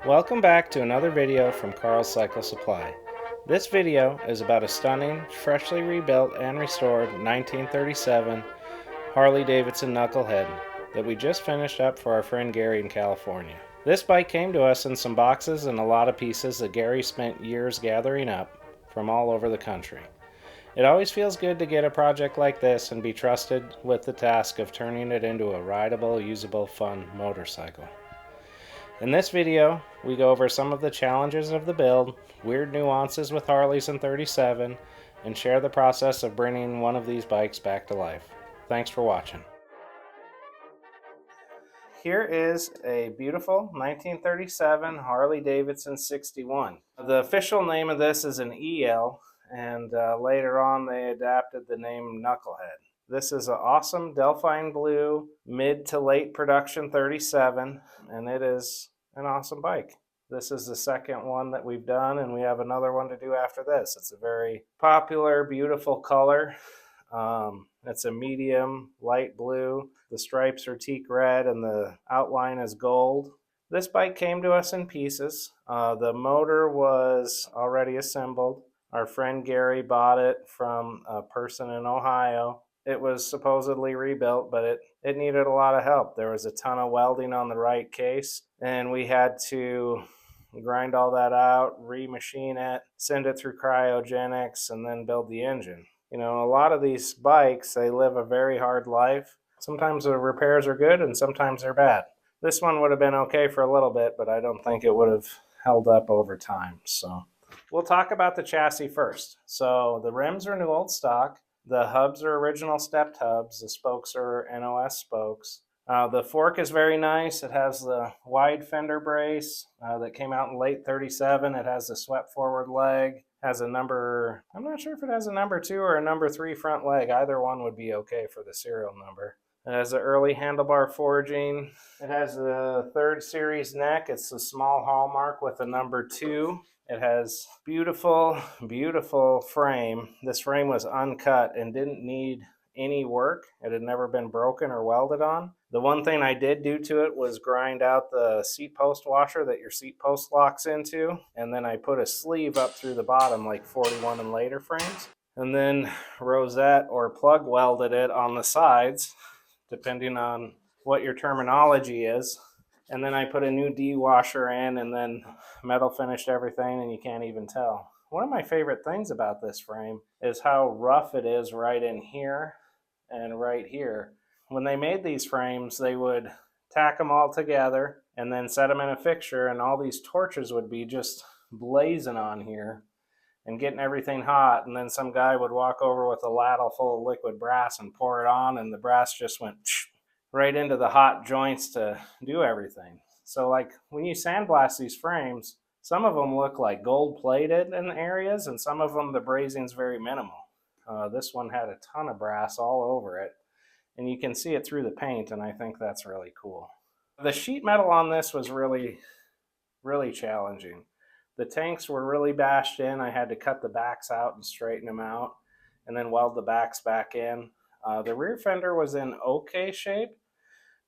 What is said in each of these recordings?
Welcome back to another video from Carl's Cycle Supply. This video is about a stunning, freshly rebuilt and restored 1937 Harley-Davidson knucklehead that we just finished up for our friend Gary in California. This bike came to us in some boxes and a lot of pieces that Gary spent years gathering up from all over the country. It always feels good to get a project like this and be trusted with the task of turning it into a rideable, usable, fun motorcycle. In this video, we go over some of the challenges of the build, weird nuances with Harleys in 37, and share the process of bringing one of these bikes back to life. Thanks for watching. Here is a beautiful 1937 Harley-Davidson 61. The official name of this is an EL, and later on they adapted the name Knucklehead. This is an awesome Delphine Blue mid to late production 37, and it is an awesome bike. This is the second one that we've done, and we have another one to do after this. It's a very popular, beautiful color. It's a medium light blue. The stripes are teak red and the outline is gold. This bike came to us in pieces. The motor was already assembled. Our friend Gary bought it from a person in Ohio. It was supposedly rebuilt, but it needed a lot of help. There was a ton of welding on the right case, and we had to grind all that out, remachine it, send it through cryogenics, and then build the engine. You know, a lot of these bikes, they live a very hard life. Sometimes the repairs are good and sometimes they're bad. This one would have been okay for a little bit, but I don't think it would have held up over time. So we'll talk about the chassis first. So the rims are new old stock. The hubs are original stepped hubs. The spokes are NOS spokes. The fork is very nice. It has the wide fender brace that came out in late 37. It has the swept forward leg. Has a number, I'm not sure if it has a number 2 or a number 3 front leg. Either one would be okay for the serial number. It has the early handlebar forging. It has the 3rd series neck. It's a small hallmark with a number 2. It has beautiful, beautiful frame. This frame was uncut and didn't need any work. It had never been broken or welded on. The one thing I did do to it was grind out the seat post washer that your seat post locks into, and then I put a sleeve up through the bottom like 41 and later frames, and then rosette or plug welded it on the sides, depending on what your terminology is. And then I put a new D washer in, and then metal finished everything, and you can't even tell. One of my favorite things about this frame is how rough it is right in here and right here. When they made these frames, they would tack them all together and then set them in a fixture, and all these torches would be just blazing on here and getting everything hot. And then some guy would walk over with a ladle full of liquid brass and pour it on, and the brass just went right into the hot joints to do everything. So like when you sandblast these frames, some of them look like gold plated in areas, and some of them the brazing's very minimal. This one had a ton of brass all over it, and you can see it through the paint, and I think that's really cool. The sheet metal on this was really, really challenging. The tanks were really bashed in. I had to cut the backs out and straighten them out, and then weld the backs back in. The rear fender was in okay shape,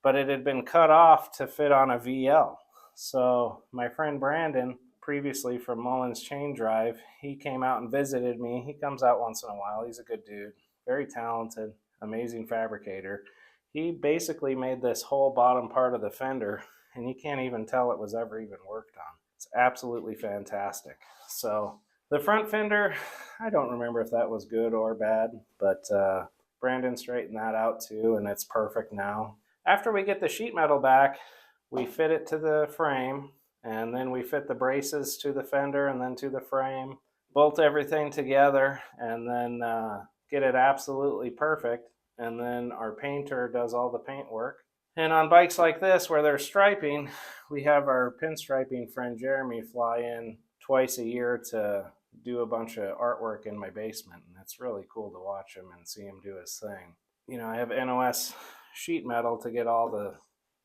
but it had been cut off to fit on a VL. So my friend Brandon, previously from Mullins Chain Drive, he came out and visited me. He comes out once in a while. He's a good dude, very talented, amazing fabricator. He basically made this whole bottom part of the fender, and you can't even tell it was ever even worked on. It's absolutely fantastic. So the front fender, I don't remember if that was good or bad, but Brandon straightened that out too, and it's perfect now. After we get the sheet metal back, we fit it to the frame, and then we fit the braces to the fender and then to the frame, bolt everything together, and then get it absolutely perfect. And then our painter does all the paint work. And on bikes like this where they're striping, we have our pinstriping friend Jeremy fly in twice a year to do a bunch of artwork in my basement, and it's really cool to watch him and see him do his thing. You know, I have NOS sheet metal to get all the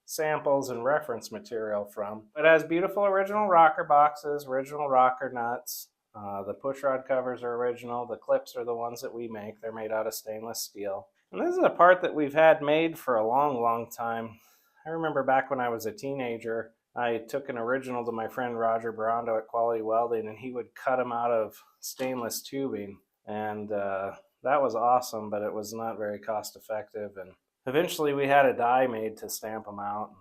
samples and reference material from. It has beautiful original rocker boxes, original rocker nuts. The pushrod covers are original. The clips are the ones that we make. They're made out of stainless steel. And this is a part that we've had made for a long, long time. I remember back when I was a teenager, I took an original to my friend Roger Brondo at Quality Welding, and he would cut them out of stainless tubing. And that was awesome, but it was not very cost effective. And eventually we had a die made to stamp them out.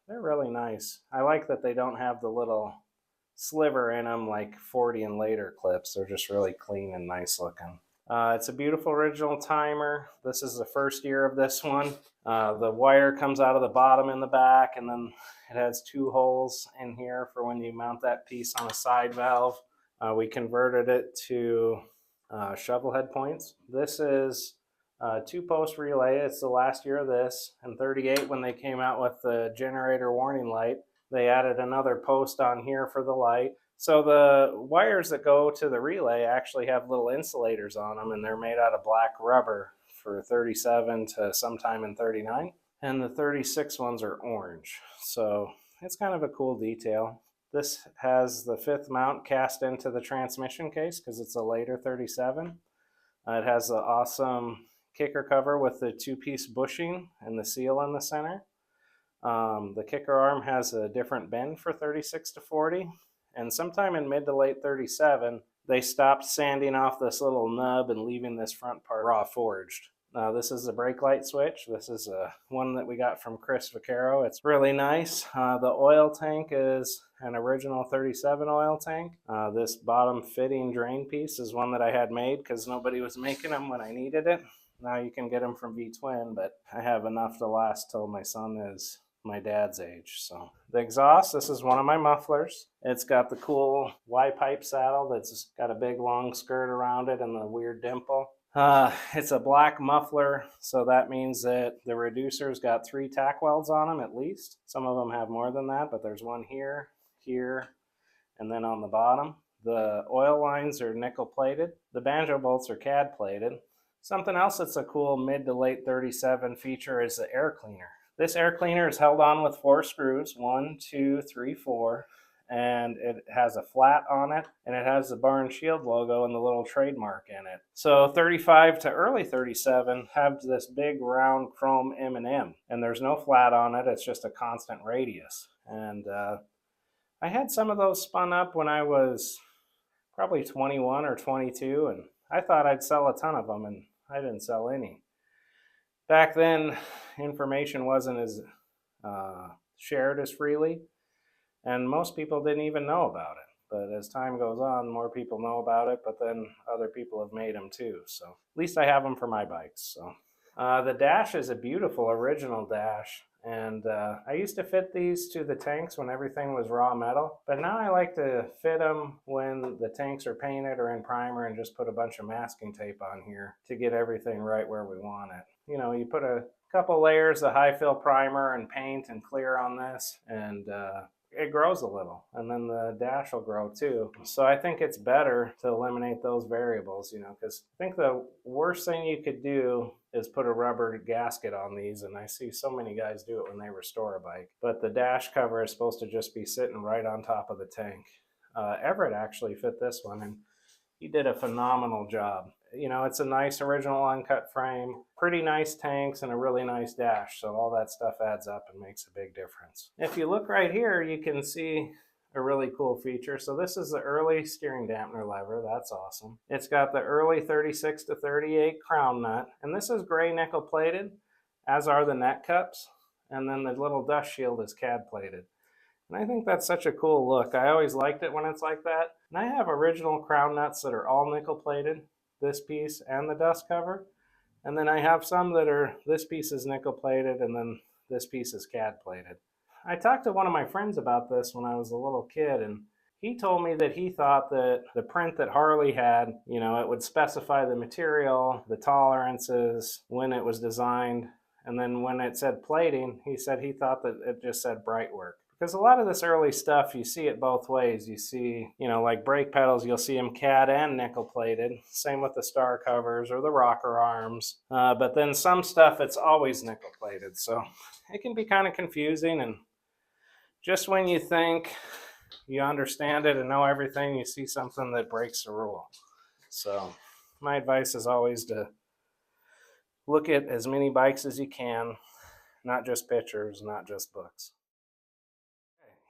They're really nice. I like that they don't have the little sliver in them like 40 and later clips. They're just really clean and nice looking. It's a beautiful original timer. This is the first year of this one. The wire comes out of the bottom in the back, and then it has 2 holes in here for when you mount that piece on a side valve. We converted it to shovel head points. This is 2-post relay. It's the last year of this. In 38, when they came out with the generator warning light, they added another post on here for the light. So the wires that go to the relay actually have little insulators on them, and they're made out of black rubber for 37 to sometime in 39. And the 36 ones are orange. So it's kind of a cool detail. This has the 5th mount cast into the transmission case because it's a later 37. It has the awesome kicker cover with the 2-piece bushing and the seal in the center. The kicker arm has a different bend for 36 to 40. And sometime in mid to late 37, they stopped sanding off this little nub and leaving this front part raw forged. This is the brake light switch. This is one that we got from Chris Vaccaro. It's really nice. The oil tank is an original 37 oil tank. This bottom fitting drain piece is one that I had made because nobody was making them when I needed it. Now you can get them from V-Twin, but I have enough to last till my son is my dad's age. So the exhaust, this is one of my mufflers. It's got the cool Y-pipe saddle that's got a big long skirt around it and the weird dimple. It's a black muffler, so that means that the reducer's got 3 tack welds on them at least. Some of them have more than that, but there's one here, here, and then on the bottom. The oil lines are nickel plated. The banjo bolts are CAD plated. Something else that's a cool mid to late 37 feature is the air cleaner. This air cleaner is held on with 4 screws, 1, 2, 3, 4, and it has a flat on it, and it has the Barn Shield logo and the little trademark in it. So 35 to early 37 have this big round chrome M&M, and there's no flat on it, it's just a constant radius. And I had some of those spun up when I was probably 21 or 22, and I thought I'd sell a ton of them, and I didn't sell any. Back then, information wasn't as shared as freely, and most people didn't even know about it. But as time goes on, more people know about it, but then other people have made them too. So at least I have them for my bikes. So the dash is a beautiful original dash, and I used to fit these to the tanks when everything was raw metal, but now I like to fit them when the tanks are painted or in primer and just put a bunch of masking tape on here to get everything right where we want it. You know, you put a couple layers of high fill primer and paint and clear on this, and it grows a little, and then the dash will grow too. So I think it's better to eliminate those variables, you know, because I think the worst thing you could do is put a rubber gasket on these, and I see so many guys do it when they restore a bike. But the dash cover is supposed to just be sitting right on top of the tank. Everett actually fit this one, and he did a phenomenal job. You know, it's a nice original uncut frame, pretty nice tanks, and a really nice dash. So all that stuff adds up and makes a big difference. If you look right here, you can see a really cool feature. So this is the early steering dampener lever. That's awesome. It's got the early 36 to 38 crown nut, and this is gray nickel plated, as are the neck cups. And then the little dust shield is CAD plated. And I think that's such a cool look. I always liked it when it's like that. And I have original crown nuts that are all nickel plated, this piece and the dust cover. And then I have some that are, this piece is nickel plated and then this piece is CAD plated. I talked to one of my friends about this when I was a little kid, and he told me that he thought that the print that Harley had, you know, it would specify the material, the tolerances, when it was designed. And then when it said plating, he said he thought that it just said bright work. Because a lot of this early stuff, you see it both ways. You see, you know, like brake pedals, you'll see them CAD and nickel plated. Same with the star covers or the rocker arms. But then some stuff, it's always nickel plated. So it can be kind of confusing. And just when you think you understand it and know everything, you see something that breaks the rule. So my advice is always to look at as many bikes as you can, not just pictures, not just books.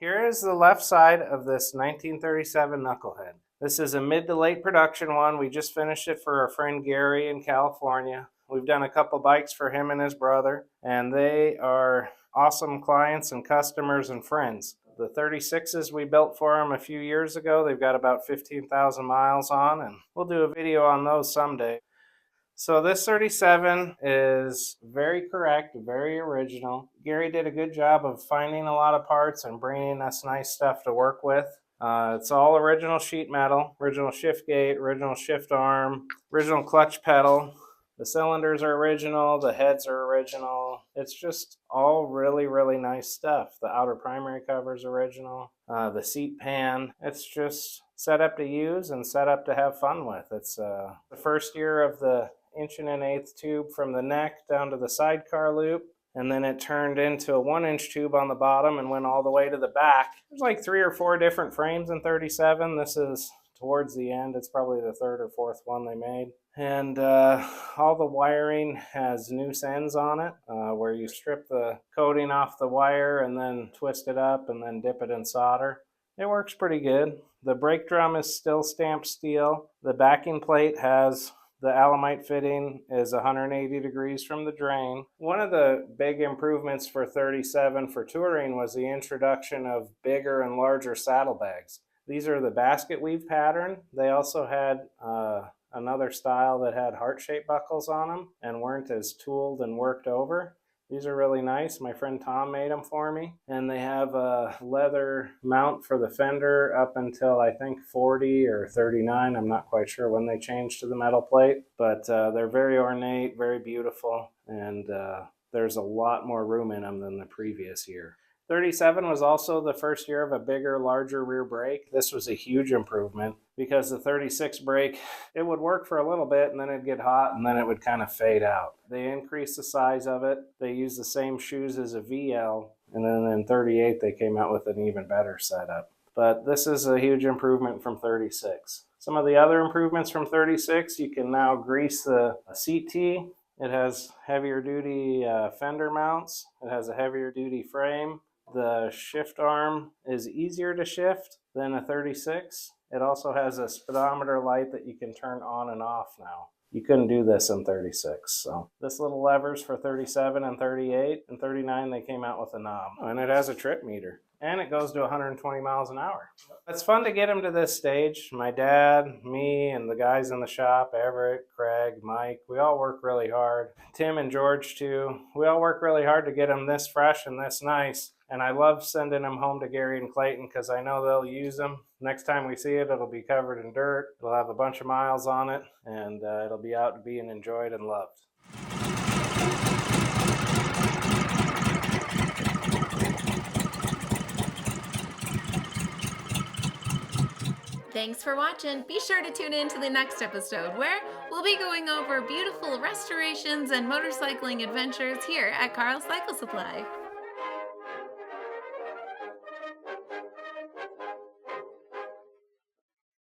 Here is the left side of this 1937 Knucklehead. This is a mid to late production one. We just finished it for our friend Gary in California. We've done a couple bikes for him and his brother, and they are awesome clients and customers and friends. The 36s we built for them a few years ago. They've got about 15,000 miles on, and we'll do a video on those someday. So this 37 is very correct, very original. Gary did a good job of finding a lot of parts and bringing us nice stuff to work with. It's all original sheet metal, original shift gate, original shift arm, original clutch pedal. The cylinders are original, the heads are original. It's just all really, really nice stuff. The outer primary cover is original. The seat pan, it's just set up to use and set up to have fun with. It's the first year of the 1.1/8" tube from the neck down to the sidecar loop, and then it turned into a 1-inch tube on the bottom and went all the way to the back. There's like 3 or 4 different frames in 37. This is towards the end. It's probably the 3rd or 4th one they made. And all the wiring has loose ends on it, where you strip the coating off the wire and then twist it up and then dip it in solder. It works pretty good. The brake drum is still stamped steel. The backing plate has the Alamite fitting is 180 degrees from the drain. One of the big improvements for 37 for touring was the introduction of bigger and larger saddlebags. These are the basket weave pattern. They also had another style that had heart-shaped buckles on them and weren't as tooled and worked over. These are really nice. My friend Tom made them for me. And they have a leather mount for the fender up until I think 40 or 39. I'm not quite sure when they changed to the metal plate. But they're very ornate, very beautiful. And there's a lot more room in them than the previous year. 37 was also the first year of a bigger, larger rear brake. This was a huge improvement because the 36 brake, it would work for a little bit and then it'd get hot and then it would kind of fade out. They increased the size of it. They used the same shoes as a VL, and then in 38 they came out with an even better setup. But this is a huge improvement from 36. Some of the other improvements from 36, you can now grease the seat tee. It has heavier duty fender mounts. It has a heavier duty frame. The shift arm is easier to shift than a 36. It also has a speedometer light that you can turn on and off now. You couldn't do this in 36. So this little lever's for 37 and 38. And 39 they came out with a knob. And it has a trip meter. And it goes to 120 miles an hour. It's fun to get them to this stage. My dad, me, and the guys in the shop, Everett, Craig, Mike, we all work really hard. Tim and George too. We all work really hard to get them this fresh and this nice. And I love sending them home to Gary and Clayton because I know they'll use them. Next time we see it, it'll be covered in dirt. It'll have a bunch of miles on it, and it'll be out being enjoyed and loved. Thanks for watching. Be sure to tune in to the next episode where we'll be going over beautiful restorations and motorcycling adventures here at Carl's Cycle Supply.